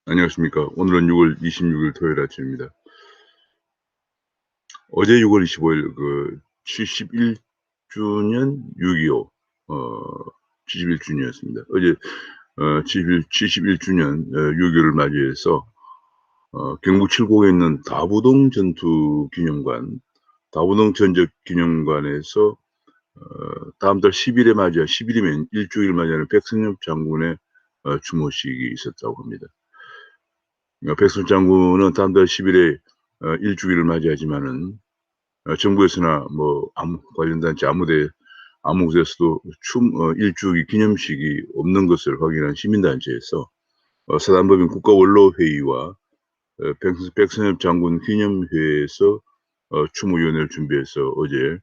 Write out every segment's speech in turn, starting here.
안녕하십니까. 오늘은 6월 26일 토요일 아침입니다. 어제 6월 25일 71주년 6.25 71주년이었습니다. 어제 71주년 6.25를 맞이해서 경북 칠곡에 있는 다부동 전투 기념관, 다부동 전적 기념관에서 다음 달 10일에 맞이한 10일이면 일주일 맞이하는 백선엽 장군의 추모식이 있었다고 합니다. 백선 장군은 다음 달 10일에 일주기를 맞이하지만은 정부에서나 뭐 아무 관련 단체 아무 곳에서도 일주기 기념식이 없는 것을 확인한 시민단체에서 사단법인 국가원로회의와 백선엽 장군 기념회에서 추모위원회를 준비해서 어제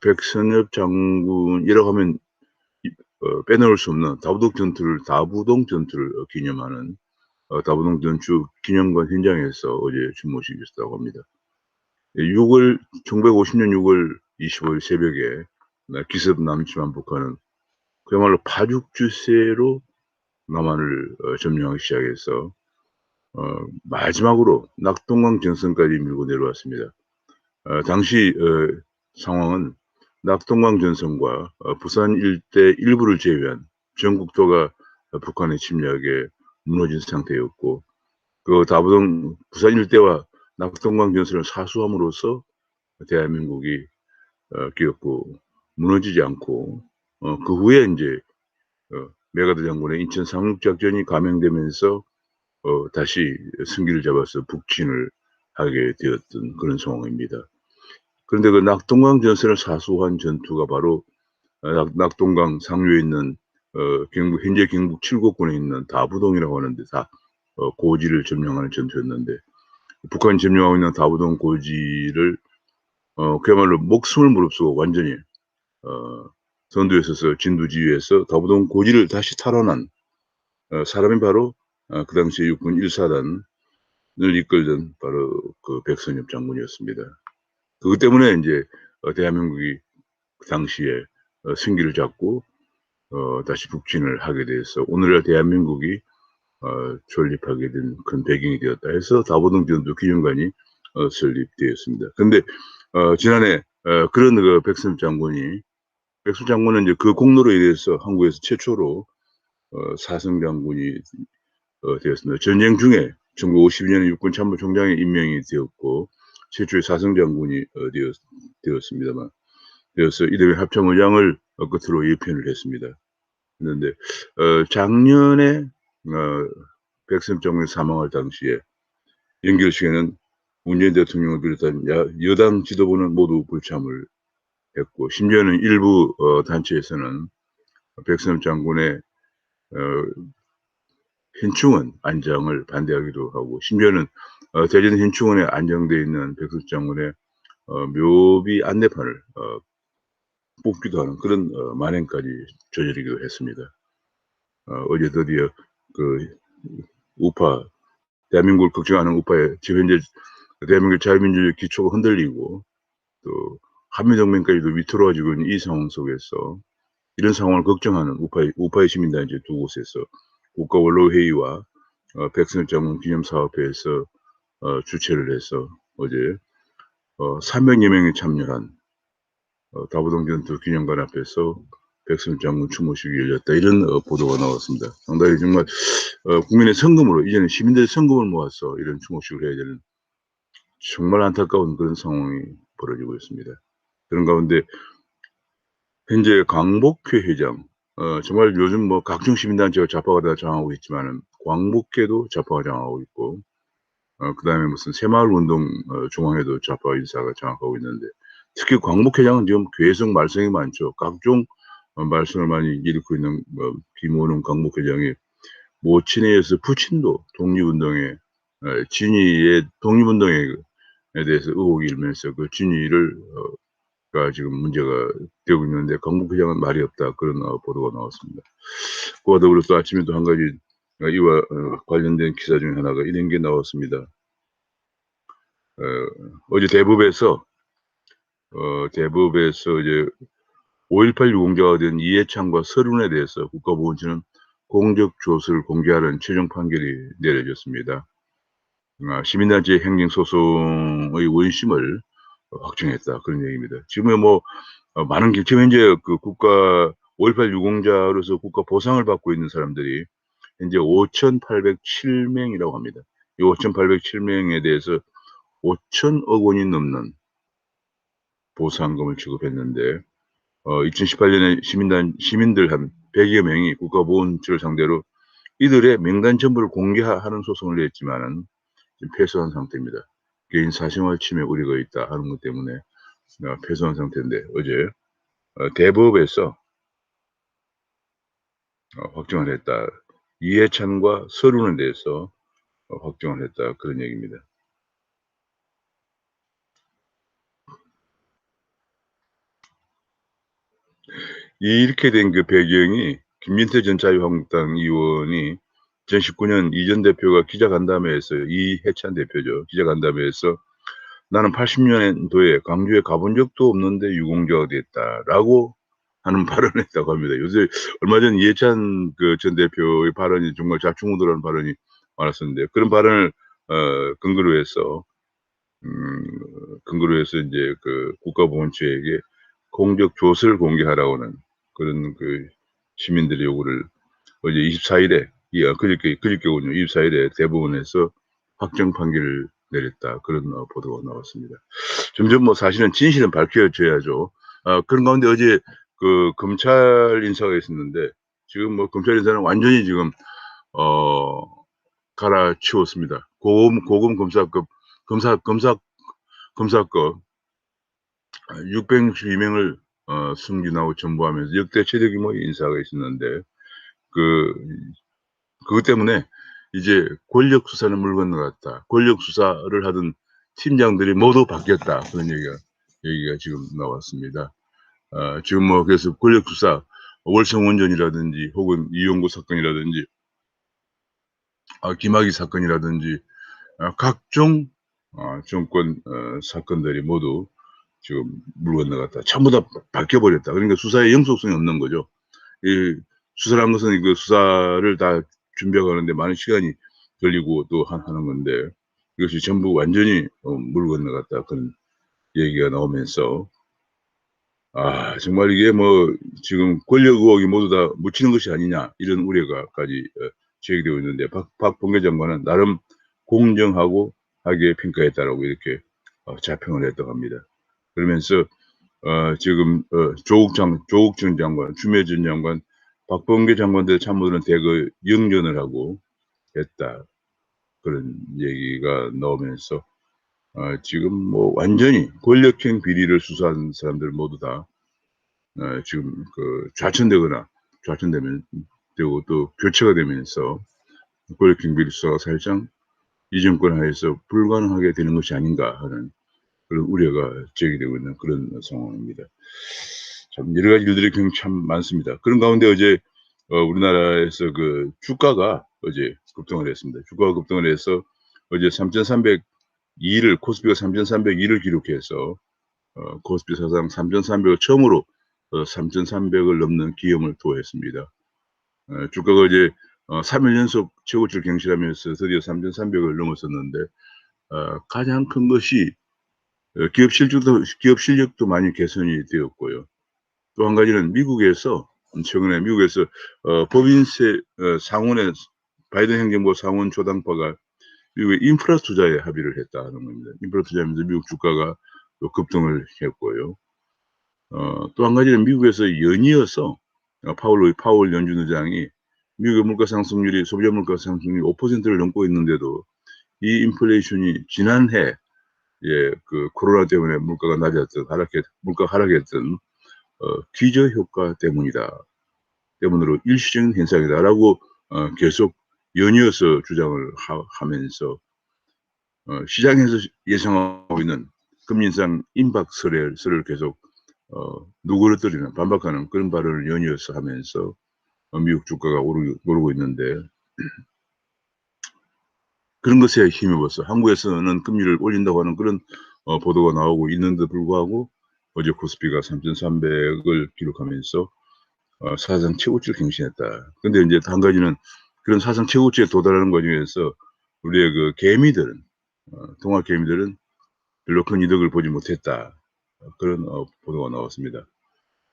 백선엽 장군이라고 하면 빼놓을 수 없는 다부동 전투를 기념하는 다부동 전투 기념관 현장에서 어제 추모식이 있었다고 합니다. 1950년 6월 25일 새벽에 기습 남침한 북한은 그야말로 파죽주세로 남한을 점령하기 시작해서 마지막으로 낙동강 전선까지 밀고 내려왔습니다. 당시 상황은 낙동강 전선과 부산 일대 일부를 제외한 전 국토가 북한의 침략에 무너진 상태였고, 그 부산 일대와 낙동강 전선을 사수함으로써 대한민국이 끼었고 무너지지 않고 그 후에 이제 메가드 장군의 인천 상륙작전이 감행되면서 다시 승기를 잡아서 북진을 하게 되었던 그런 상황입니다. 그런데 그 낙동강 전선을 사수한 전투가 바로 낙동강 상류에 있는 현재 경북 칠곡군에 있는 다부동이라고 하는데 고지를 점령하는 전투였는데, 북한이 점령하고 있는 다부동 고지를 그야말로 목숨을 무릅쓰고 완전히 선두에 서서 진두지휘해서 다부동 고지를 다시 탈환한 사람이 바로 그 당시에 육군 1사단을 이끌던 바로 그 백선엽 장군이었습니다. 그것 때문에 이제 대한민국이 그 당시에 승기를 잡고 다시 북진을 하게 돼서 오늘날 대한민국이 존립하게 된 그런 배경이 되었다 해서 다부동 전투 기념관이 설립되었습니다. 그런데 지난해 그런 그 백선엽 장군은 이제 그 공로로 인해서 한국에서 최초로 사성 장군이 되었습니다. 전쟁 중에 1952년에 육군 참모총장에 임명이 되었고 최초의 사성 장군이 되었습니다만, 되어서 이듬해 합참의장을 끝으로 예편을 했습니다. 그런데 작년에 백선엽 장군이 사망할 당시에 연결식에는 문재인 대통령을 비롯한 여당 지도부는 모두 불참을 했고, 심지어는 일부 단체에서는 백선엽 장군의 현충원 안장을 반대하기도 하고, 심지어는 대전 현충원에 안장되어 있는 백선엽 장군의 묘비 안내판을 뽑기도 하는 그런 만행까지 저지르기도 했습니다. 어제 드디어 그 우파, 대한민국을 걱정하는 우파의 지금 현재 대한민국 자유민주주의 기초가 흔들리고 또 한미동맹까지도 위태로워지고 있는 이 상황 속에서 이런 상황을 걱정하는 우파의 시민단체 두 곳에서 국가원로회의와 백선엽 장군 기념사업회에서 주최를 해서 어제 300여 명이 참여한 다부동 전투 기념관 앞에서 백선엽 장군 추모식이 열렸다, 이런 보도가 나왔습니다. 상당히 정말 국민의 성금으로, 이제는 시민들의 성금을 모아서 이런 추모식을 해야 되는 정말 안타까운 그런 상황이 벌어지고 있습니다. 그런 가운데 현재 광복회 회장, 정말 요즘 뭐 각종 시민단체가 좌파가 다 장악하고 있지만은 광복회도 좌파가 장악하고 있고, 그다음에 무슨 새마을운동 중앙회도 좌파 인사가 장악하고 있는데, 특히 광복회장은 지금 계속 말썽이 많죠. 각종 말썽을 많이 일으키고 있는 김원웅 광복회장이 모친에 의해서 부친도 독립운동의 진위의 독립운동에 대해서 의혹이 일면서 그 진위를 가 지금 문제가 되고 있는데, 광복회장은 말이 없다, 그런 보도가 나왔습니다. 그와 더불어 또 아침에 또 한 가지 이와 관련된 기사 중에 하나가 이런 게 나왔습니다. 어제 대법에서 이제 5.18 유공자가 된 이해창과 서른에 대해서 국가보훈처는 공적 조서를 공개하는 최종 판결이 내려졌습니다. 시민단체 행정소송의 원심을 확정했다 그런 얘기입니다. 지금은 뭐 많은 지금 현재 그 국가 5.18 유공자로서 국가 보상을 받고 있는 사람들이 현재 5,807명이라고 합니다. 이 5,807명에 대해서 5천억 원이 넘는 보상금을 지급했는데 2018년에 시민들 한 100여 명이 국가보훈처를 상대로 이들의 명단 전부를 공개하는 소송을 냈지만은 지금 패소한 상태입니다. 개인 사생활 침해 우려가 있다 하는 것 때문에 패소한 상태인데 어제 대법에서 확정을 했다. 이해찬과 서른에 대해서 확정을 했다 그런 얘기입니다. 이렇게 된 그 배경이 김민태 전 자유한국당 의원이 2019년 이 전 대표가 기자간담회에서 이해찬 대표죠. 기자간담회에서 나는 80년도에 광주에 가본 적도 없는데 유공자가 됐다라고 하는 발언을 했다고 합니다. 요새 얼마 전 이해찬 그 전 대표의 발언이 정말 좌충우돌한 발언이 많았었는데 그런 발언을 근거로 해서 이제 그 국가보훈처에게 공적 조서를 공개하라고는 그런 그 시민들의 요구를 어제 24일에 그저께군요. 24일에 대법원에서 확정 판결을 내렸다. 그런 보도가 나왔습니다. 점점 뭐 사실은 진실은 밝혀져야죠. 그런 가운데 어제 그 검찰 인사가 있었는데 지금 뭐 검찰 인사는 완전히 지금 갈아치웠습니다. 고금 검사급 검사급 662명을 승진하고 전부하면서 역대 최대 규모의 인사가 있었는데 그것 때문에 이제 권력 수사는 물 건너갔다. 권력 수사를 하던 팀장들이 모두 바뀌었다. 그런 얘기가 지금 나왔습니다. 지금 뭐 그래서 권력 수사, 월성 원전이라든지 혹은 이용구 사건이라든지 김학의 사건이라든지 각종 정권 사건들이 모두 지금 물 건너갔다. 전부 다 바뀌어버렸다. 그러니까 수사에 영속성이 없는 거죠. 이 수사라는 것은 그 수사를 다 준비하는데 많은 시간이 걸리고 또 하는 건데 이것이 전부 완전히 물 건너갔다. 그런 얘기가 나오면서 정말 이게 뭐 지금 권력 의혹이 모두 다 묻히는 것이 아니냐 이런 우려가까지 제기되고 있는데 박범계 장관은 나름 공정하고 하게 평가했다라고 이렇게 자평을 했다고 합니다. 그러면서 지금 조국 전 장관, 추미애 전 장관, 박범계 장관들 참모들은 대거 영전을 하고 했다. 그런 얘기가 나오면서 지금 뭐 완전히 권력형 비리를 수사한 사람들 모두 다 지금 그 되고 또 교체가 되면서 권력형 비리 수사가 사실상 이 정권 하에서 불가능하게 되는 것이 아닌가 하는 그런 우려가 제기되고 있는 그런 상황입니다. 참 여러 가지 일들이 굉장히 참 많습니다. 그런 가운데 어제 우리나라에서 그 주가가 어제 급등을 했습니다. 주가가 급등을 해서 어제 3,302를 코스피가 3,302를 기록해서 코스피 사상 3,300을 처음으로 3,300을 넘는 기염을 도했습니다. 주가가 이제 3일 연속 최고치를 경신하면서 드디어 3,300을 넘었었는데 가장 큰 것이 기업 실력도 많이 개선이 되었고요. 또 한 가지는 최근에 미국에서 법인세 상원의 바이든 행정부 상원 조당파가 미국의 인프라 투자에 합의를 했다는 겁니다. 인프라 투자하면서 미국 주가가 또 급등을 했고요. 또 한 가지는 미국에서 연이어서 파월 연준 의장이 미국의 물가 상승률이 소비자 물가 상승률이 5%를 넘고 있는데도 이 인플레이션이 지난해 그 코로나 때문에 물가가 하락했던 기저 효과 때문으로 일시적인 현상이다라고 계속 연이어서 주장을 하면서 시장에서 예상하고 있는 금리 인상 임박설을 계속 누그러뜨리는 반박하는 그런 발언을 연이어서 하면서 미국 주가가 오르고 있는데 그런 것에 힘입어서 한국에서는 금리를 올린다고 하는 그런 보도가 나오고 있는데도 불구하고 어제 코스피가 3,300을 기록하면서 사상 최고치를 갱신했다. 근데 이제 한 가지는 그런 사상 최고치에 도달하는 과정에서 우리의 그 개미들은 동학 개미들은 별로 큰 이득을 보지 못했다. 그런 보도가 나왔습니다.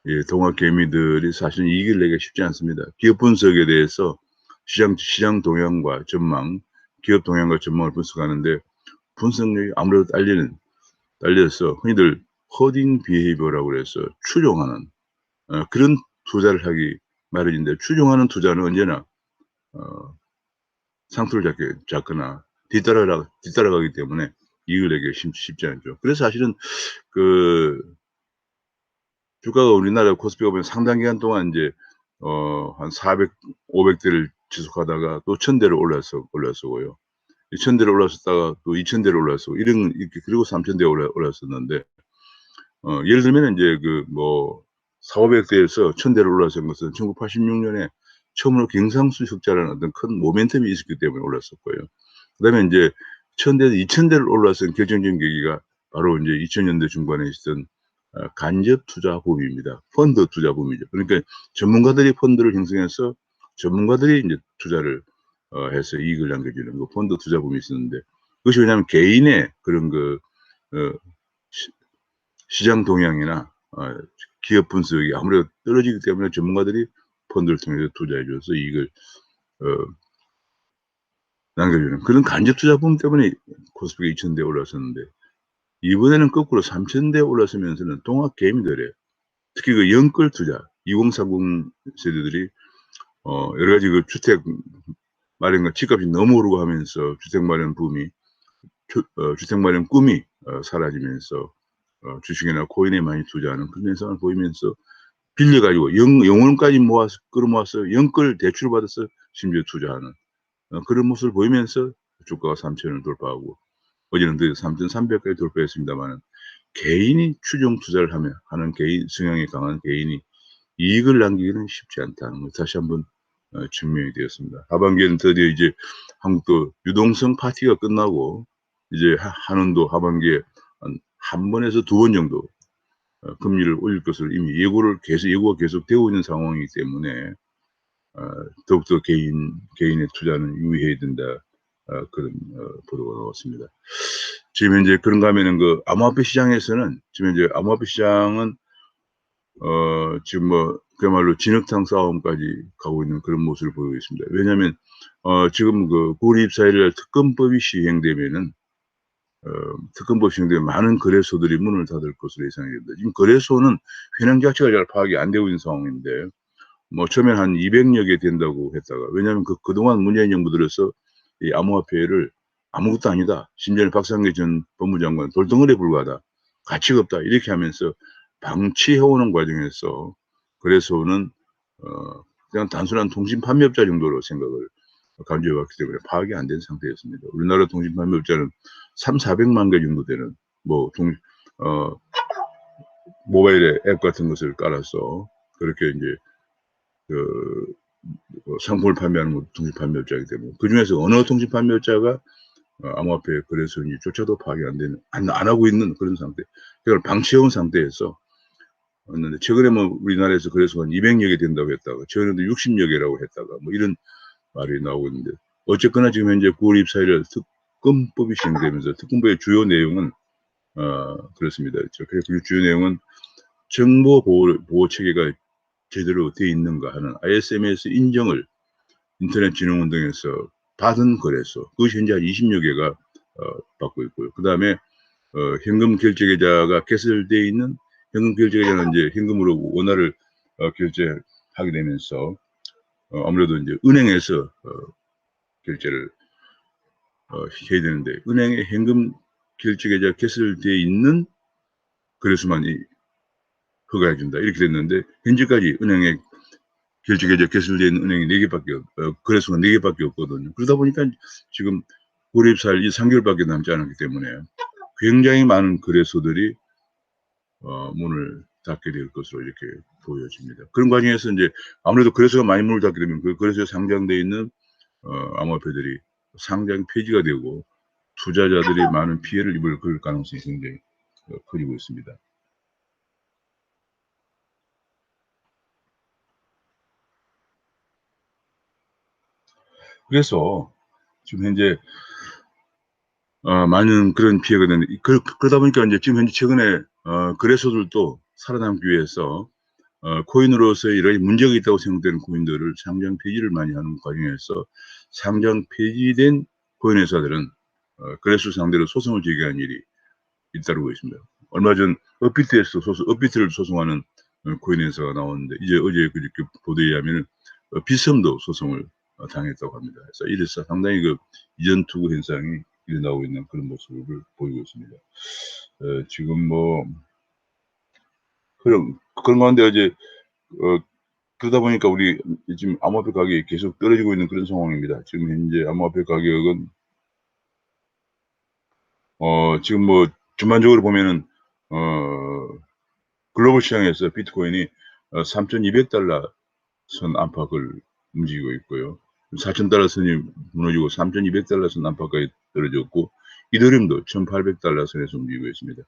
예, 동학 개미들이 사실은 이익을 내기가 쉽지 않습니다. 기업 분석에 대해서 시장 동향과 전망, 기업 동향과 전망을 분석하는데 분석력이 아무래도 딸려서 흔히들 허딩 비헤이버라고 그래서 추종하는 그런 투자를 하기 마련인데 추종하는 투자는 언제나 상투를 잡거나 뒤따라가기 때문에 이익을 내기가 쉽지 않죠. 그래서 사실은 그 주가가 우리나라 코스피가 보면 상당 기간 동안 이제 한 400, 500대를 지속하다가 또 1000대를 올랐었고요. 1000대를 올랐었다가 또 2000대를 올랐었고 이렇게 그리고 3000대 올랐었는데 예를 들면 인제 그 뭐 400~500대에서 1000대로 올라선 것은 1986년에 처음으로 경상수 흑자라는 어떤 큰 모멘텀이 있었기 때문에 올랐었고요. 그다음에 인제 1000대에서 2000대를 올라선 결정적인 계기가 바로 인제 2000년대 중반에 있었던 간접 투자 붐입니다. 펀드 투자 붐이죠. 그러니까 전문가들이 펀드를 형성해서 전문가들이 인제 투자를 해서 이익을 남겨주는 그 펀드 투자 붐이 있었는데 그것이 왜냐하면 개인의 그런 그 어 시 시장 동향이나 기업 분석이 아무래도 떨어지기 때문에 전문가들이 펀드를 통해서 투자해 줘서 이익을 어 남겨주는 그런 간접 투자 붐 때문에 코스피가 2,000대 올랐었는데 이번에는 거꾸로 3,000대 올랐으면서는 동학 개미들의 특히 그 영끌 투자 2030 세대들이 여러 가지 그 주택 마련과 집값이 너무 오르고 하면서 주택 마련 붐이 주택 마련 꿈이 사라지면서 주식이나 코인에 많이 투자하는 그런 현상을 보이면서 빌려 가지고 영혼까지 모아서 끌어모아서 영끌 대출을 받아서 심지어 투자하는 그런 모습을 보이면서 주가가 3,000을 돌파하고 어제는 드디어 3,300까지 돌파했습니다마는 개인이 추종 투자를 하는 개인 성향이 강한 개인이 이익을 남기기는 쉽지 않다는 걸 다시 한번 증명이 되었습니다. 하반기에는 드디어 이제 한국도 유동성 파티가 끝나고 이제 한원도 하반기에 한 번에서 2번 정도 금리를 올릴 것을 이미 예고가 계속되고 있는 상황이기 때문에 더욱더 개인의 투자는 유의해야 된다. 그런 보도가 나왔습니다. 지금 현재 그런가 하면은 그 암호화폐 시장에서는 지금 현재 암호화폐 시장은 지금 뭐 그야말로 진흙탕 싸움까지 가고 있는 그런 모습을 보이고 있습니다. 왜냐하면 지금 그 9월 24일 날 특검법이 시행되면은 특검법 시행되면 많은 거래소들이 문을 닫을 것으로 예상이 됩니다. 지금 거래소는 현황 자체가 잘 파악이 안 되고 있는 상황인데 뭐 처음에는 한 200여 개 된다고 했다가 왜냐하면 그동안 문재인 정부 들어서 이 암호화폐를 아무것도 아니다. 심지어는 박상기 전 법무장관 돌덩어리에 불과하다. 가치가 없다. 이렇게 하면서 방치해 오는 과정에서 거래소는 그냥 단순한 통신 판매업자 정도로 생각을 간주해 왔기 때문에 파악이 안 된 상태였습니다. 우리나라 통신 판매업자는 300~400만 개 정도 되는 뭐 모바일에 앱 같은 것을 깔아서 그렇게 인제 그 상품을 판매하는 것도 통신 판매업자이기 때문에 그중에서 어느 통신 판매업자가 암호화폐 거래소인지조차도 파악이 안 하고 있는 그런 상태. 그걸 방치해 온 상태에서 왔는데 최근에 뭐 우리나라에서 거래소가 한 200여 개 된다고 했다가 최근에도 60여 개라고 했다가 뭐 이런 말이 나오고 있는데 어쨌거나 지금 현재 9월 24일 특검법이 시행되면서 특검법의 주요 내용은 그렇습니다. 그 주요 내용은 정보 보호 체계가 제대로 돼 있는가 하는 ISMS 인정을 인터넷진흥원 등에서 받은 거래소 그것이 현재 한 20여 개가 받고 있고요. 그다음에 현금 결제 계좌가 개설되어 있는 현금 결제 계좌는 이제 현금으로 원화를 결제하게 되면서 아무래도 이제 은행에서 결제를 해야 되는데 은행에 현금 결제 계좌 개설되어 있는 거래소만 허가해 준다 이렇게 됐는데 현재까지 은행에 결제 계좌 개설되어 있는 은행이 4개밖에 거래소가 4개밖에 없거든요. 그러다 보니까 지금 고립살 이 3개월밖에 남지 않았기 때문에 굉장히 많은 거래소들이 문을 닫게 될 것으로 이렇게 보여집니다. 그런 과정에서 이제 아무래도 거래소가 많이 문을 닫게 되면 그 거래소에 상장되어 있는 암호화폐들이 상장 폐지가 되고 투자자들이 많은 피해를 입을 그럴 가능성이 굉장히 커지고 있습니다. 그래서 지금 현재 많은 그런 피해가 되는데 그러다 보니까 인제 지금 현재 최근에 거래소들도 살아남기 위해서 코인으로서의 여러 가지 문제가 있다고 생각되는 코인들을 상장 폐지를 많이 하는 과정에서 상장 폐지된 코인 회사들은 거래소 상대로 소송을 제기한 일이 잇따르고 있습니다. 얼마 전 업비트를 소송하는 코인 회사가 나왔는데 이제 어제 그저께 보도에 의하면은 비썸도 소송을 당했다고 합니다. 그래서 이래서 상당히 그 이전 투구 현상이 일어나고 있는 그런 모습을 보이고 있습니다. 지금 뭐 그런 가운데 어제 그러다 보니까 우리 지금 암호화폐 가격이 계속 떨어지고 있는 그런 상황입니다. 지금 현재 암호화폐 가격은 지금 뭐 전반적으로 보면은 글로벌 시장에서 비트코인이 $3,200 선 안팎을 움직이고 있고요. $4,000 선이 무너지고 $3,200 선 안팎까지 떨어졌고 이더리움도 $1,800 선에서 움직이고 있습니다.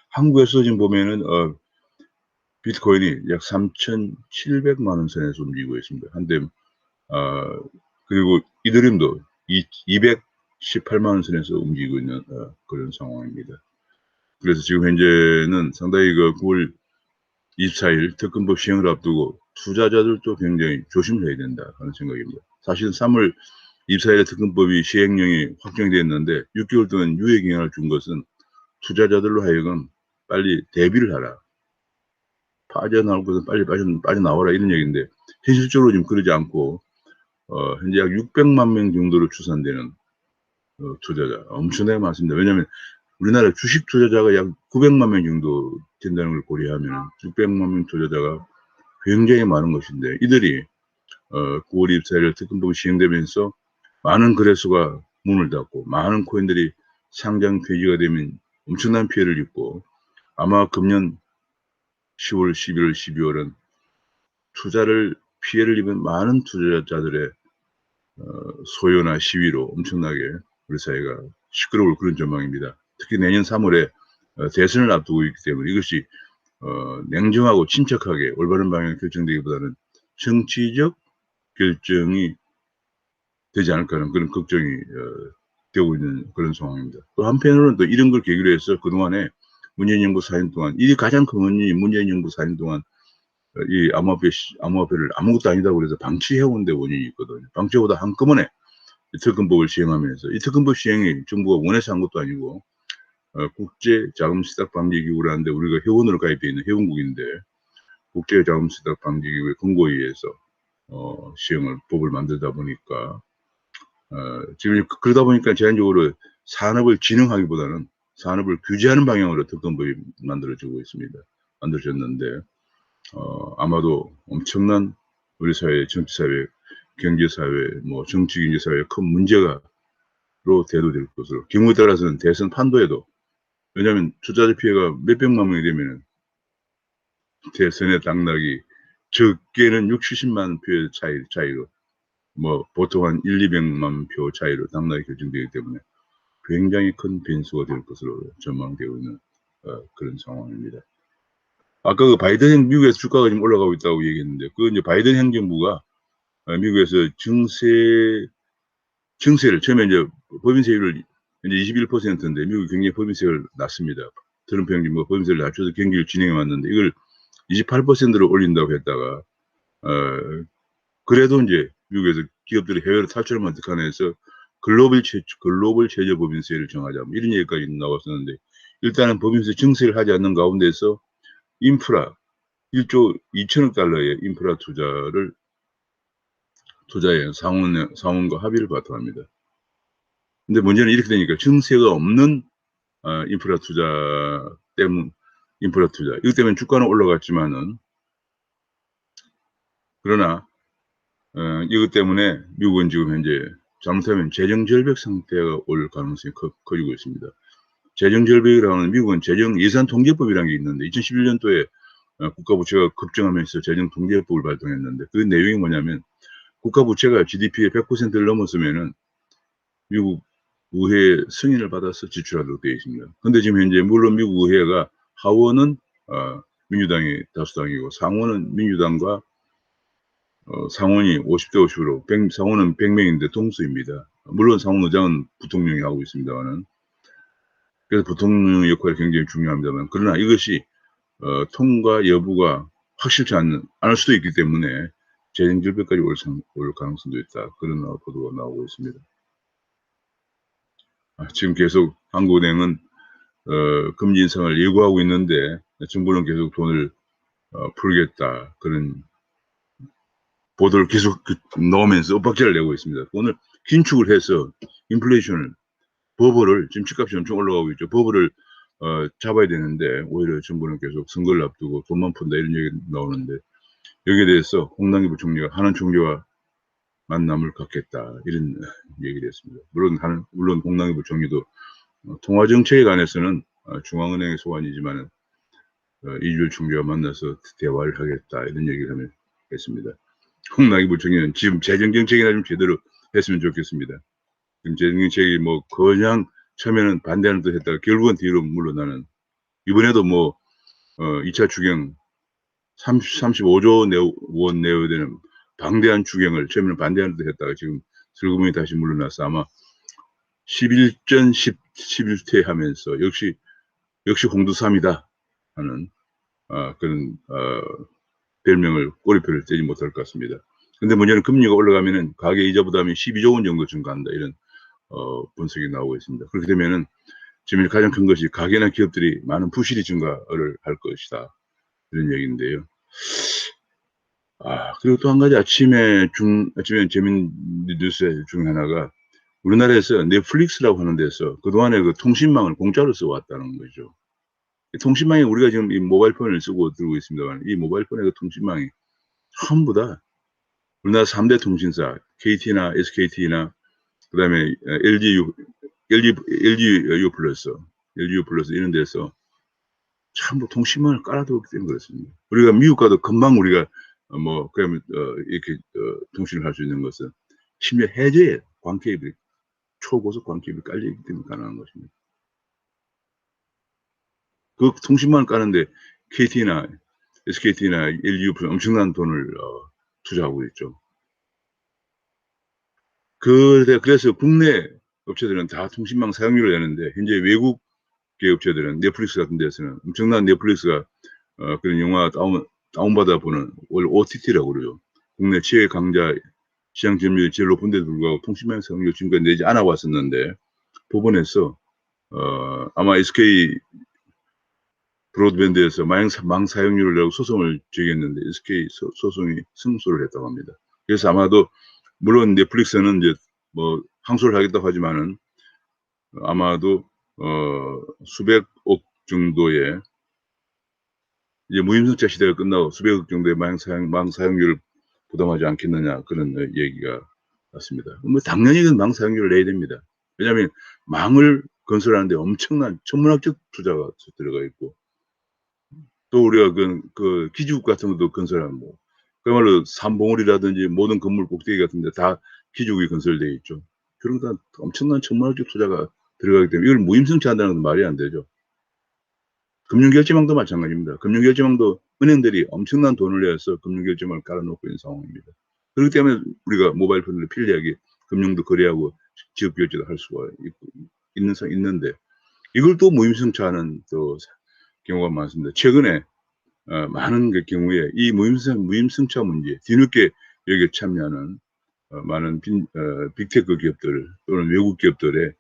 한국에서 지금 보면은 비트코인이 약 3,700만 원 선에서 움직이고 있습니다. 한데 그리고 이더리움도 218만 원 선에서 움직이고 있는 그런 상황입니다. 그래서 지금 현재는 상당히 그 9월 24일 특검법 시행을 앞두고 투자자들도 굉장히 조심해야 된다 하는 생각입니다. 사실 3월 24일에 특검법이 시행령이 확정됐는데 6개월 동안 유예기간을 준 것은 투자자들로 하여금 빨리 대비를 하라. 빠져나올 것은 빨리 빠져나와라 이런 얘기인데 현실적으로 지금 그러지 않고 현재 약 600만 명 정도로 추산되는 투자자 엄청나게 많습니다. 왜냐하면 우리나라 주식 투자자가 약 900만 명 정도 된다는 걸 고려하면 600만 명 투자자가 굉장히 많은 것인데 이들이 9월 24일 특검법이 시행되면서 많은 거래소가 문을 닫고 많은 코인들이 상장 폐지가 되면 엄청난 피해를 입고 아마 금년 10월, 11월, 12월은 피해를 입은 많은 투자자들의 소요나 시위로 엄청나게 우리 사회가 시끄러울 그런 전망입니다. 특히 내년 3월에 대선을 앞두고 있기 때문에 이것이 냉정하고 침착하게 올바른 방향을 결정되기보다는 정치적 결정이 되지 않을까 하는 그런 걱정이 되고 있는 그런 상황입니다. 또 한편으로는 또 이런 걸 계기로 해서 그동안에 문재인 정부 4년 동안 이게 가장 큰 원인이 문재인 정부 4년 동안 이 암호화폐를 아무것도 아니다고 그래서 방치해온 데 원인이 있거든요. 방치보다 한꺼번에 이 특검법을 시행하면서 이 특검법 시행이 정부가 원해서 한 것도 아니고 국제자금시장방지기구라는데 우리가 회원으로 가입되어 있는 회원국인데 국제자금시장방지기구의 권고에 의해서 법을 만들다 보니까 지금 그러다 보니까 제한적으로 산업을 진흥하기보다는 산업을 규제하는 방향으로 특검법이 만들어졌는데 아마도 엄청난 우리 사회, 정치사회, 경제사회, 뭐 정치경제사회에 큰 문제가로 대두될 것으로 경우에 따라서는 대선 판도에도 왜냐하면 투자자 피해가 몇백만 명이 되면은 대선의 당락이 적게는 60-70만 표의 차이로 뭐 보통 한 100-200만 표 차이로 당락이 결정되기 때문에 굉장히 큰 변수가 될 것으로 전망되고 있는 그런 상황입니다. 아까 그 바이든 미국에서 주가가 지금 올라가고 있다고 얘기했는데 그 이제 바이든 행정부가 미국에서 증세를 처음에 이제 법인세율을 이제 21%인데 미국이 굉장히 법인세율을 낮습니다. 트럼프 행정부가 법인세를 낮춰서 경기를 진행해 왔는데 이걸 28%로 올린다고 했다가 그래도 이제 미국에서 기업들이 해외로 탈출하면 어떡하나 해서 글로벌 최저 법인세를 정하자 뭐 이런 얘기까지 나왔었는데 일단은 법인세 증세를 하지 않는 가운데서 인프라 1조 2천억 달러의 인프라 투자에 상원과 합의를 바탕합니다. 근데 문제는 이렇게 되니까 증세가 없는 인프라 투자 이것 때문에 주가는 올라갔지만은 그러나 이것 때문에 미국은 지금 현재 잘못하면 재정 절벽 상태가 올 가능성이 커지고 있습니다. 재정 절벽이라고 하는 미국은 재정 예산 통제법이라는 게 있는데 2011년도에 국가 부채가 급증하면서 재정 통제법을 발동했는데 그 내용이 뭐냐면 국가 부채가 GDP의 100%를 넘었으면은 미국 의회 승인을 받아서 지출하도록 되어 있습니다. 근데 지금 현재 물론 미국 의회가 하원은 민주당이 다수당이고 상원은 민주당과 상원이 50대 50으로 상원은 100명인데 동수입니다. 물론 상원 의장은 부통령이 하고 있습니다만은. 그래서 부통령 역할이 굉장히 중요합니다만, 그러나 이것이 통과 여부가 확실치 않을 수도 있기 때문에 재정질병까지 올 가능성도 있다. 그런 보도가 나오고 있습니다. 지금 계속 한국은행은 금리 인상을 예고하고 있는데 정부는 계속 돈을 풀겠다. 그런 보도를 계속 넣으면서 엇박자를 내고 있습니다. 오늘 긴축을 해서 인플레이션을, 버블을, 지금 집값이 엄청 올라가고 있죠. 버블을 잡아야 되는데 오히려 정부는 계속 선거를 앞두고 돈만 푼다 이런 얘기 나오는데, 여기에 대해서 홍남기 부총리가 하는 총리와 만남을 갖겠다 이런 얘기를 했습니다. 물론 홍남기 부총리도 통화 정책에 관해서는 중앙은행의 소관이지만 이주열 총리와 만나서 대화를 하겠다 이런 얘기를 했습니다. 홍남기 부총리는 지금 재정정책이나 좀 제대로 했으면 좋겠습니다. 지금 재정정책이 뭐 그냥 처음에는 반대하는 듯 했다가 결국은 뒤로 물러나는, 이번에도 뭐 2차 추경 35조 원 내어야 되는 방대한 추경을 처음에는 반대하는 듯 했다가 지금 슬그머니 다시 물러나서 아마 11전 11퇴 하면서 역시 홍두삼이다 하는 그런 별명을, 꼬리표를 떼지 못할 것 같습니다. 근데 문제는 금리가 올라가면은 가계 이자 부담이 12조 원 정도 증가한다 이런 분석이 나오고 있습니다. 그렇게 되면은 지금 가장 큰 것이 가계나 기업들이 많은 부실이 증가를 할 것이다 이런 얘기인데요. 그리고 또 한 가지 아침에 재밌는 뉴스 중 하나가, 우리나라에서 넷플릭스라고 하는 데서 그동안에 그 통신망을 공짜로 써왔다는 거죠. 통신망이 우리가 지금 이 모바일폰을 쓰고 들고 있습니다만, 이 모바일폰의 그 통신망이 전부 다 우리나라 3대 통신사 KT나 SKT나 그다음에 LG U 플러스 이런 데서 전부 통신망을 깔아두었기 때문에 그렇습니다. 우리가 미국 가도 금방 우리가 그러면 이렇게 통신을 할 수 있는 것은 심지어 해저에 광케이블, 초고속 광케이블이 깔려있기 때문에 가능한 것입니다. 그 통신망을 까는데 KT나 SKT나 LG 플러스 엄청난 돈을 투자하고 있죠. 그래서 국내 업체들은 다 통신망 사용료를 내는데, 현재 외국계 업체들은 넷플릭스 같은 데서는 엄청난 넷플릭스가 그런 영화 다운받아 보는, 원래 OTT라고 그러죠. 국내 최애 강자, 시장 점유율이 제일 높은데도 불구하고 통신망 사용료 지금까지 내지 않아 왔었는데, 법원에서 아마 SK 브로드밴드에서 망 사용료를 내고 소송을 제기했는데 SK 소송이 승소를 했다고 합니다. 그래서 아마도, 물론 넷플릭스는 이제 뭐 항소를 하겠다고 하지만은 아마도 수백억 정도의, 이제 무임승차 시대가 끝나고 수백억 정도의 망 사용료를 부담하지 않겠느냐, 그런 얘기가 났습니다. 뭐 당연히 그 망 사용료를 내야 됩니다. 왜냐하면 망을 건설하는데 엄청난 천문학적 투자가 들어가 있고, 또 우리가 그 기지국 같은 것도 건설하는 뭐 그야말로 삼봉우리라든지 모든 건물 꼭대기 같은 데 다 기지국이 건설되어 있죠. 그런 거 엄청난 천문학적 투자가 들어가기 때문에 이걸 무임승차 한다는 건 말이 안 되죠. 금융결제망도 마찬가지입니다. 금융결제망도 은행들이 엄청난 돈을 내서 금융결제망을 깔아놓고 있는 상황입니다. 그렇기 때문에 우리가 모바일폰으로 편리하게 금융도 거래하고 지역결제도 할 수가 있는데, 이걸 또 무임승차하는 또 경우가 많습니다. 최근에 많은 그 경우에 이 무임승차 문제, 뒤늦게 여기에 참여하는 많은 빅테크 기업들 또는 외국 기업들의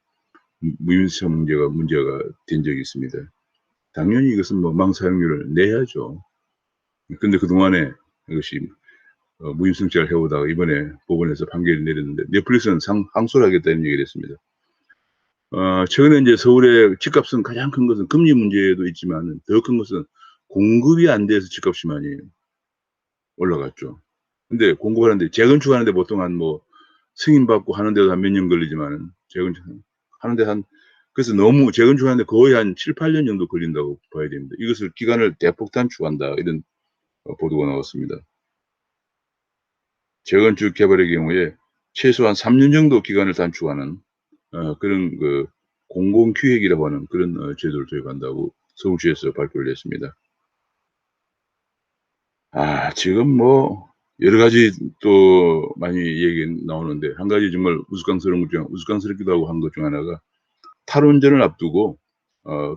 무임승차 문제가 된 적이 있습니다. 당연히 이것은 뭐 망 사용료를 내야죠. 근데 그동안에 이것이 무임승차를 해오다가 이번에 법원에서 판결을 내렸는데, 넷플릭스는 항소를 하겠다는 얘기를 했습니다. 최근에 이제 서울의 집값은 가장 큰 것은 금리 문제도 있지만 더 큰 것은 공급이 안 돼서 집값이 많이 올라갔죠. 근데 공급하는데, 재건축하는데 보통 승인받고 하는데도 한 몇 년 걸리지만은, 재건축하는데 그래서 너무 재건축하는데 거의 한 7, 8년 정도 걸린다고 봐야 됩니다. 이것을 기간을 대폭 단축한다 이런 보도가 나왔습니다. 재건축 개발의 경우에 최소한 3년 정도 기간을 단축하는 그런 그 공공기획이라고 하는 그런 제도를 도입한다고 서울시에서 발표를 했습니다. 지금 뭐 여러 가지 또 많이 얘기 나오는데 한 가지 정말 우스꽝스럽기도 하고 한 것 중 하나가 탈원전을 앞두고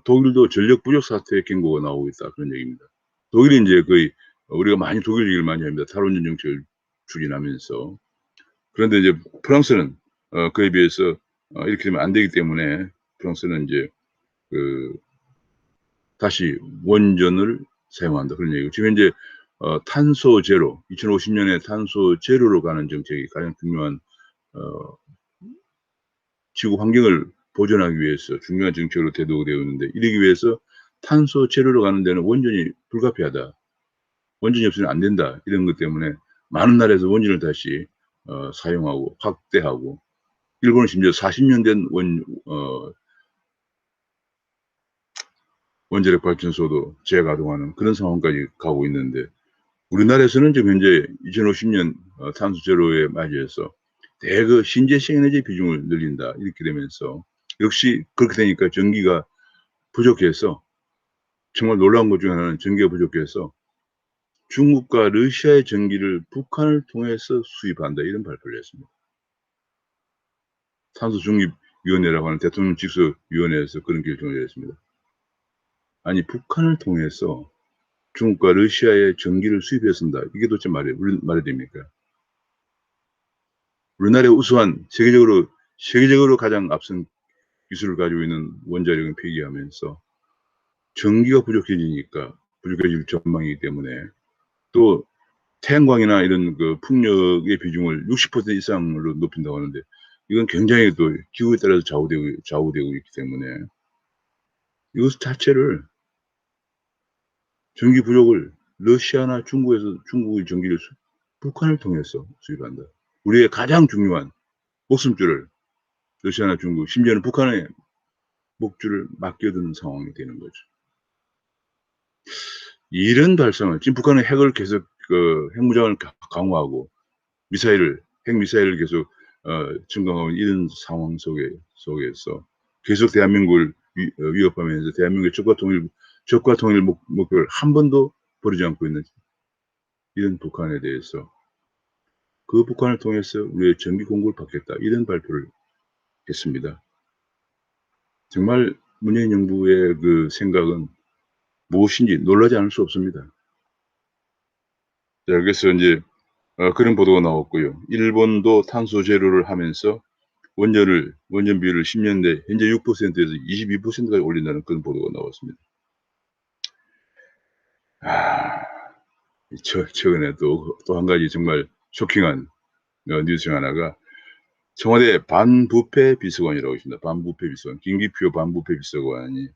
독일도 전력 부족 사태의 경고가 나오고 있다 그런 얘기입니다. 독일이 인제 거의 우리가 많이 독일 얘기를 많이 합니다. 탈원전 정책을 추진하면서. 그런데 이제 프랑스는 그에 비해서 이렇게 되면 안 되기 때문에 프랑스는 인제 그 다시 원전을 사용한다 그런 얘기고 지금 현재 탄소 제로 2050년에 탄소 제로로 가는 정책이 가장 중요한 어 지구 환경을 보존하기 위해서 중요한 정책으로 대두가 되어 있는데 이러기 위해서 탄소 제로로 가는 데는 원전이 불가피하다. 원전이 없으면 안 된다. 이런 것 때문에 많은 나라에서 원전을 다시 사용하고 확대하고 일본은 심지어 40년 된 원자력 발전소도 재가동하는 그런 상황까지 가고 있는데 우리나라에서는 지금 현재 2050년 탄소 제로에 맞이해서 대거 신재생 에너지 비중을 늘린다. 이렇게 되면서 역시 그렇게 되니까 전기가 부족해서 정말 놀라운 것 중에 하나는 전기가 부족해서 중국과 러시아의 전기를 북한을 통해서 수입한다. 이런 발표를 했습니다. 탄소 중립 위원회라고 하는 대통령 직속 위원회에서 그런 결정을 내렸습니다. 아니 북한을 통해서 중국과 러시아의 전기를 수입해 쓴다. 이게 도대체 말이 됩니까? 우리나라의 우수한 세계적으로 가장 앞선 기술을 가지고 있는 원자력을 폐기하면서 전기가 부족해질 전망이기 때문에 또 태양광이나 이런 그 풍력의 비중을 60% 이상으로 높인다고 하는데 이건 굉장히 또 기후에 따라서 좌우되고 있기 때문에 이것 자체를 전기 부족을 러시아나 중국의 전기를 북한을 통해서 수입한다. 우리의 가장 중요한 목숨줄을 러시아나 중국 심지어는 북한의 목줄을 맡겨두는 상황이 되는 거죠. 이런 발상을 지금 북한은 핵을 계속 핵무장을 강화하고 핵미사일을 계속 증강하고 있는 이런 상황 속에서 계속 대한민국을 위협하면서 대한민국의 적과 통일 목표를 한 번도 버리지 않고 있는 이런 북한에 대해서 그 북한을 통해서 우리의 전기 공급을 받겠다 이런 발표를 했습니다. 정말 문재인 정부의 그 생각은 무엇인지 놀라지 않을 수 없습니다. 자, 그래서 인제 그런 보도가 나왔고요. 일본도 탄소 제로를 하면서 원전 비율을 10년 내에 현재 6%에서 22%까지 올린다는 그런 보도가 나왔습니다. 아, 최근에 또 한 가지 정말 쇼킹한 뉴스 중 하나가 청와대 반부패 비서관이라고 있습니다. 반부패 비서관. 김기표 반부패 비서관이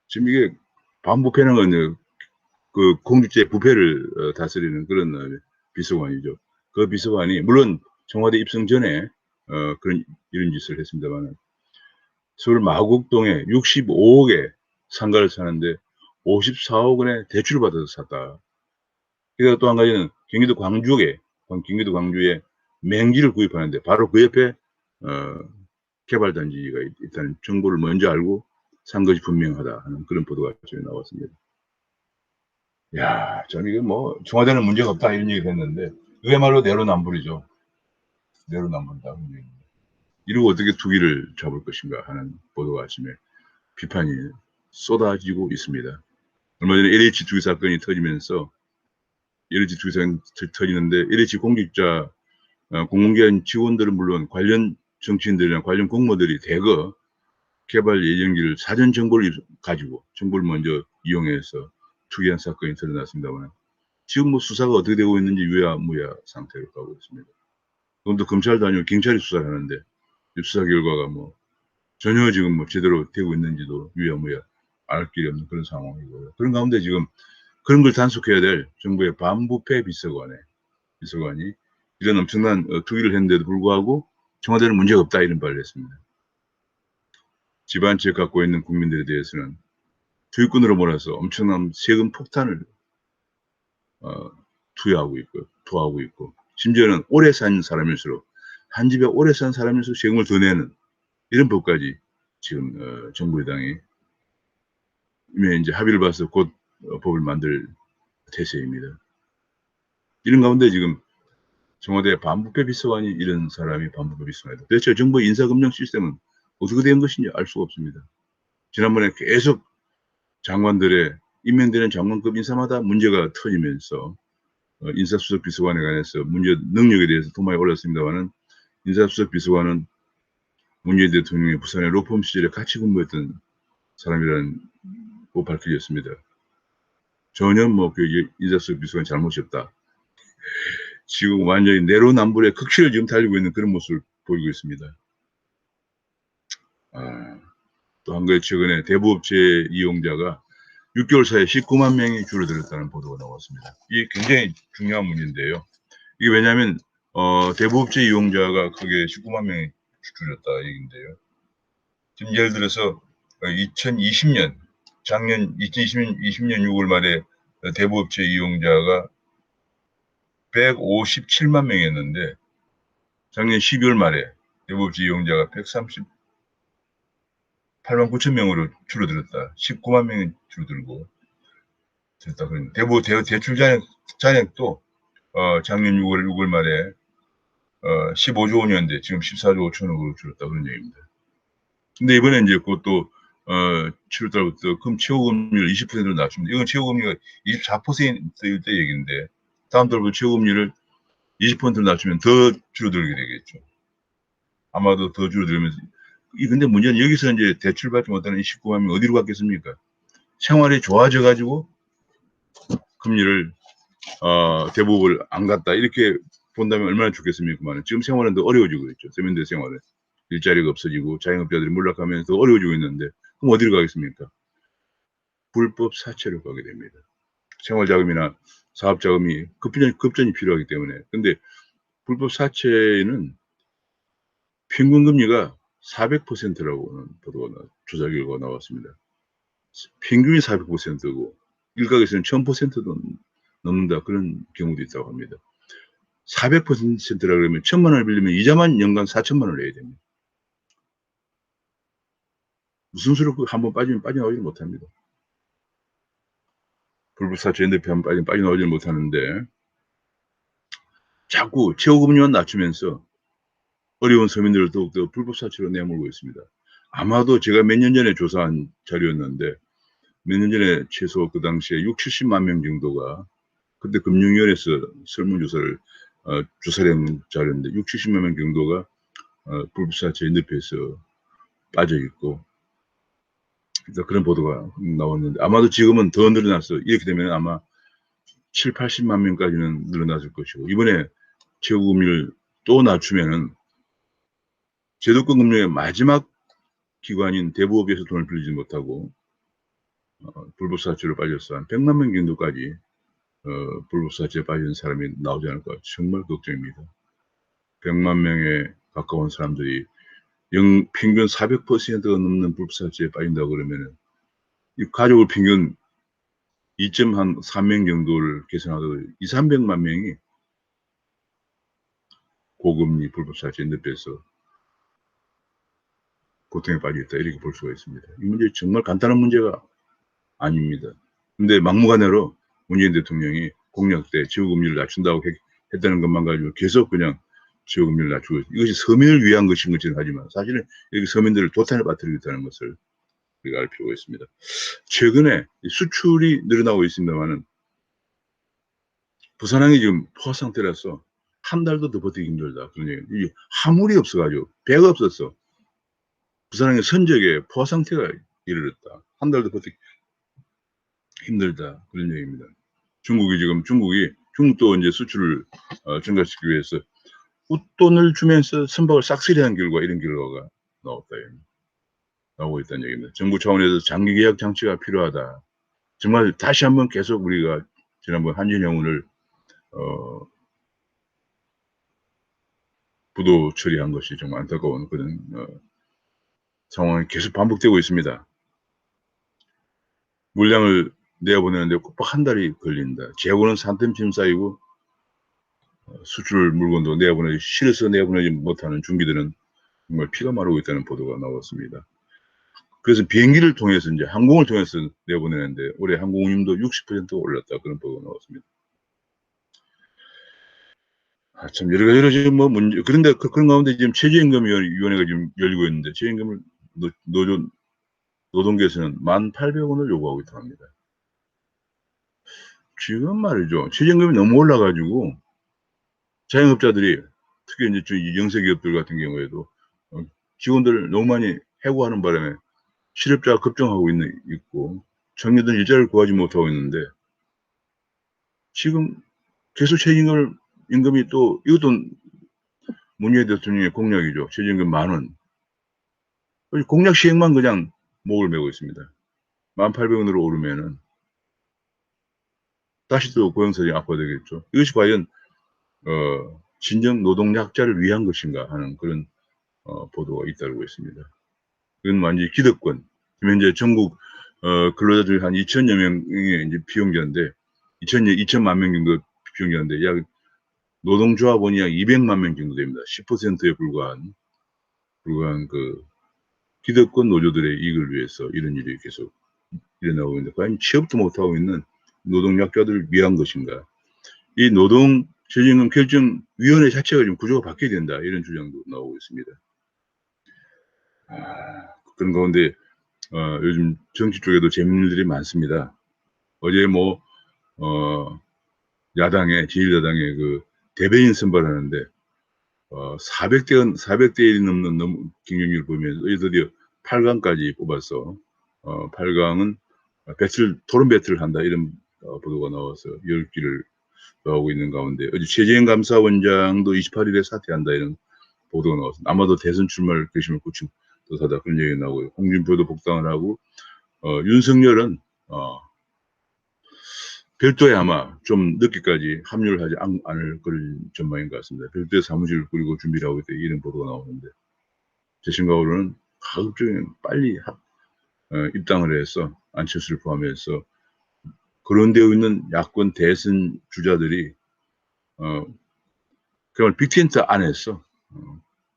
지금 이게 반부패는 건 그 공직자의 부패를 다스리는 그런 비서관이죠. 그 비서관이 물론 청와대 입성 전에 이런 짓을 했습니다마는 서울 마곡동에 65억에 상가를 사는데 54억 원의 대출을 받아서 샀다. 그리고 또 한 가지는 경기도 광주에 맹지를 구입하는데 바로 그 옆에 어 개발 단지가 있다는 정보를 먼저 알고 산 것이 분명하다 하는 그런 보도가 지금 나왔습니다. 야, 저는 이게 뭐 청와대는 문제가 없다 이런 얘기를 했는데 그야말로 내로남불이죠. 내로남불이다. 이러고 어떻게 투기를 잡을 것인가 하는 보도가 아침에 비판이 쏟아지고 있습니다. 얼마 전에 LH 투기 사건이 터지면서 LH 투기 사건이 터지는데 LH 공직자 공공기관 직원들은 물론 관련 정치인들이나 관련 공무원들이 대거 개발 예정지를 사전 정보를 먼저 이용해서 투기한 사건이 드러났습니다만 지금 뭐 수사가 어떻게 되고 있는지 유야무야 상태로 가고 있습니다. 그럼도 검찰도 아니고 경찰이 수사를 하는데 수사 결과가 뭐 전혀 지금 뭐 제대로 되고 있는지도 유야무야 알 길이 없는 그런 상황이고요. 그런 가운데 지금 그런 걸 단속해야 될 정부의 반부패 비서관이 이런 엄청난 투기를 했는데도 불구하고 청와대는 문제가 없다 이런 발을 했습니다. 집안채 갖고 있는 국민들에 대해서는 투기꾼으로 몰아서 엄청난 세금 폭탄을 투하하고 있고 심지어는 오래 산 사람일수록 한 집에 오래 산 사람일수록 세금을 더 내는 이런 법까지 지금 정부 여당이 이미 이제 합의를 봐서 곧 법을 만들 태세입니다. 이런 가운데 지금 청와대 반부패 비서관이 이런 사람이 반부패 비서관이다. 도대체 정부 인사검증 시스템은 어떻게 된 것인지 알 수가 없습니다. 지난번에 계속 장관들의 임명되는 장관급 인사마다 문제가 터지면서 인사수석 비서관에 관해서 능력에 대해서 도마에 올랐습니다만은 인사수석 비서관은 문재인 대통령의 부산의 로펌 시절에 같이 근무했던 사람이라는 거 밝혀졌습니다. 전혀 그 인사수석 비서관 잘못이 없다. 지금 완전히 내로남불의 극치를 지금 달리고 있는 그런 모습을 보이고 있습니다. 또 한 가지 최근에 대부업체 이용자가 6개월 사이에 19만 명이 줄어들었다는 보도가 나왔습니다. 이게 굉장히 중요한 문제인데요. 이게 왜냐하면 대부업체 이용자가 크게 19만 명이 줄었다 얘기인데요. 지금 예를 들어서 2020년 작년 2020년 6월 말에 대부업체 이용자가 157만 명이었는데 작년 12월 말에 대부업체 이용자가 138만 9천 명으로 줄어들었다. 19만 명이 줄어들고 됐다. 대출 잔액도 작년 6월 말에 15조 원이었는데 지금 14조 5천억으로 줄었다 그런 얘기입니다. 근데 이번에 이제 그것도 7월달부터 그럼 최고금리를 20%로 낮춥니다. 이건 최고금리가 24%일 때 얘기인데 다음 달부터 최고금리를 20%로 낮추면 더 줄어들게 되겠죠. 아마도 더 줄어들면서 근데 문제는 여기서 이제 대출받지 못하는 19만 명 어디로 갔겠습니까? 생활이 좋아져 가지고 금리를 대부업을 안 갔다 이렇게 본다면 얼마나 좋겠습니까? 지금 생활은 더 어려워지고 있죠. 서민들 생활은 일자리가 없어지고 자영업자들이 몰락하면서 더 어려워지고 있는데 그럼 어디로 가겠습니까? 불법 사채로 가게 됩니다. 생활자금이나 사업자금이 급전이 필요하기 때문에. 근데 불법 사채는 평균 금리가 400%라고 보도가 조사 결과가 나왔습니다. 평균이 400%고 일각에서는 1000%도 넘는다 그런 경우도 있다고 합니다. 400%라 그러면 1000만 원을 빌리면 이자만 연간 4천만 원을 내야 됩니다. 무슨 수로 한번 빠지면 빠져나오지 못합니다. 불법사채 연대피 한번 빠져나오지 못하는데 자꾸 최고금리만 낮추면서 어려운 서민들을 더욱더 불법사채로 내몰고 있습니다. 아마도 제가 몇 년 전에 조사한 자료였는데 몇 년 전에 최소 그 당시에 60-70만 명 정도가 그때 금융위원회에서 설문조사를 조사를 한 자료인데 60-70만 명 정도가 불법사채 연대피에서 빠져 있고 그런 보도가 나왔는데 아마도 지금은 더 늘어났어. 이렇게 되면 아마 7-80만 명까지는 늘어났을 것이고 이번에 최고금리를 또 낮추면은 제도권 금융의 마지막 기관인 대부업에서 돈을 빌리지 못하고 불법사채로 빠져서 한 100만 명 정도까지 불법사채에 빠진 사람이 나오지 않을까 정말 걱정입니다. 100만 명에 가까운 사람들이 평균 400%가 넘는 불법사채에 빠진다고 그러면은 이 가족을 평균 2.3명 정도를 계산하더라도 200-300만 명이 고금리 불법사채 연대피에서 고통에 빠져있다 이렇게 볼 수가 있습니다. 이 문제 정말 간단한 문제가 아닙니다. 근데 막무가내로 문재인 대통령이 공약 때 지역금리를 낮춘다고 했다는 것만 가지고 계속 그냥 지역금리를 낮추고 이것이 서민을 위한 것인 것처럼 하지만 사실은 여기 서민들을 도탄을 빠뜨리겠다는 것을 우리가 알 필요가 있습니다. 최근에 수출이 늘어나고 있습니다만은 부산항이 지금 포화 상태라서 한 달도 더 버티기 힘들다. 그런 얘기. 화물이 없어가지고 배가 없었어. 부산항의 선적에 포화 상태가 이르렀다. 한 달도 버티기 힘들다. 그런 얘기입니다. 중국도 이제 수출을 증가시키기 위해서 웃돈을 주면서 선박을 싹쓸이한 결과 이런 결과가 나오고 있다는 얘기입니다. 정부 차원에서 장기 계약 장치가 필요하다. 정말 다시 한번 계속 우리가 지난번 한진영운을 부도 처리한 것이 정말 안타까운 그런 상황이 계속 반복되고 있습니다. 물량을 내어보내는데 꼭 한 달이 걸린다. 재고는 산더미처럼 쌓이고 수출 물건도 실어서 내보내지 못하는 중기들은 정말 피가 마르고 있다는 보도가 나왔습니다. 그래서 비행기를 통해서 이제 항공을 통해서 내보내는데 올해 항공 운임도 60% 올랐다 그런 보도가 나왔습니다. 참 여러 가지로 지금 뭐 문제 그런데 그런 가운데 지금 최저임금위원회가 지금 열리고 있는데 최저임금을 노조 노동계에서는 1,800 원을 요구하고 있다고 합니다. 지금 말이죠. 최저임금이 너무 올라 가지고 자영업자들이 특히 인제 이 영세기업들 같은 경우에도 직원들을 너무 많이 해고하는 바람에 실업자가 급증하고 있고 청년들은 일자리를 구하지 못하고 있는데 지금 계속 임금이 또 이것도 문재인 대통령의 공약이죠. 최저임금 10,000원. 공약 시행만 그냥 목을 메고 있습니다. 1,800 원으로 오르면은 다시 또 고용세정이 악화되겠죠. 이것이 과연 진정 노동 약자를 위한 것인가 하는 그런 보도가 잇따르고 있습니다. 그건 완전히 기득권. 지금 현재 전국 근로자들 한 2,000여 명의 이제 비용자인데 2천만 명 정도 비용자인데 약 노동조합원이 약 200만 명 정도 됩니다. 10%에 불과한 그 기득권 노조들의 이익을 위해서 이런 일이 계속 일어나고 있는데 과연 취업도 못하고 있는 노동 약자들을 위한 것인가. 이 노동 최저임금 결정위원회 자체가 좀 구조가 바뀌어야 된다 이런 주장도 나오고 있습니다. 그런 가운데 요즘 정치 쪽에도 재밌는 일들이 많습니다. 어제 뭐 야당의 제1야당의 그 대변인 선발하는데 400대 1이 넘는 경쟁률을 보면서 드디어 8강까지 뽑아서 8강은 토론 배틀을 한다 이런 보도가 나와서 열기를 하고 있는 가운데 어제 최재형 감사원장도 28일에 사퇴한다 이런 보도가 나왔습니다. 아마도 대선 출마를 결심을 굳힌 듯하다 그런 얘기가 나오고요. 홍준표도 복당을 하고 윤석열은 별도에 아마 좀 늦게까지 합류를 하지 않을 그런 전망인 것 같습니다. 별도의 사무실을 꾸리고 준비를 하고 있다 이런 보도가 나오는데 제 생각으로는 가급적이면 빨리 입당을 해서 안철수를 포함해서 거론되어 있는 야권 대선 주자들이 그야말로 빅텐트 안에서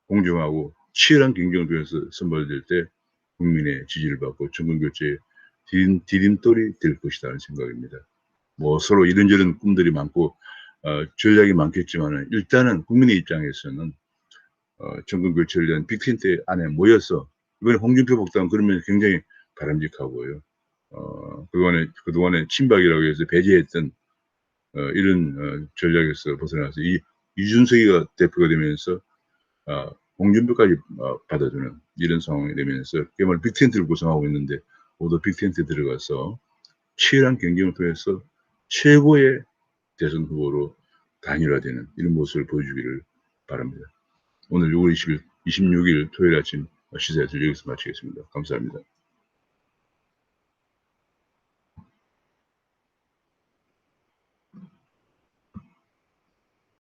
공정하고 치열한 경쟁을 통해서 선발될 때 국민의 지지를 받고 정권교체의 디딤돌이 될 것이라는 생각입니다. 뭐 서로 이런저런 꿈들이 많고 전략이 많겠지만은 일단은 국민의 입장에서는 정권 교체를 위한 빅텐트 안에 모여서 이번에 홍준표 복당 그러면 굉장히 바람직하고요. 그동안에 친박이라고 해서 배제했던 이런 전략에서 벗어나서 이준석이가 대표가 되면서 홍준표까지 받아주는 이런 상황이 되면서 그야말로 빅텐트를 구성하고 있는데 모두 빅텐트에 들어가서 치열한 경쟁을 통해서 최고의 대선 후보로 단일화되는 이런 모습을 보여주기를 바랍니다. 오늘 6월 26일 토요일 아침 시사회를 여기서 마치겠습니다. 감사합니다.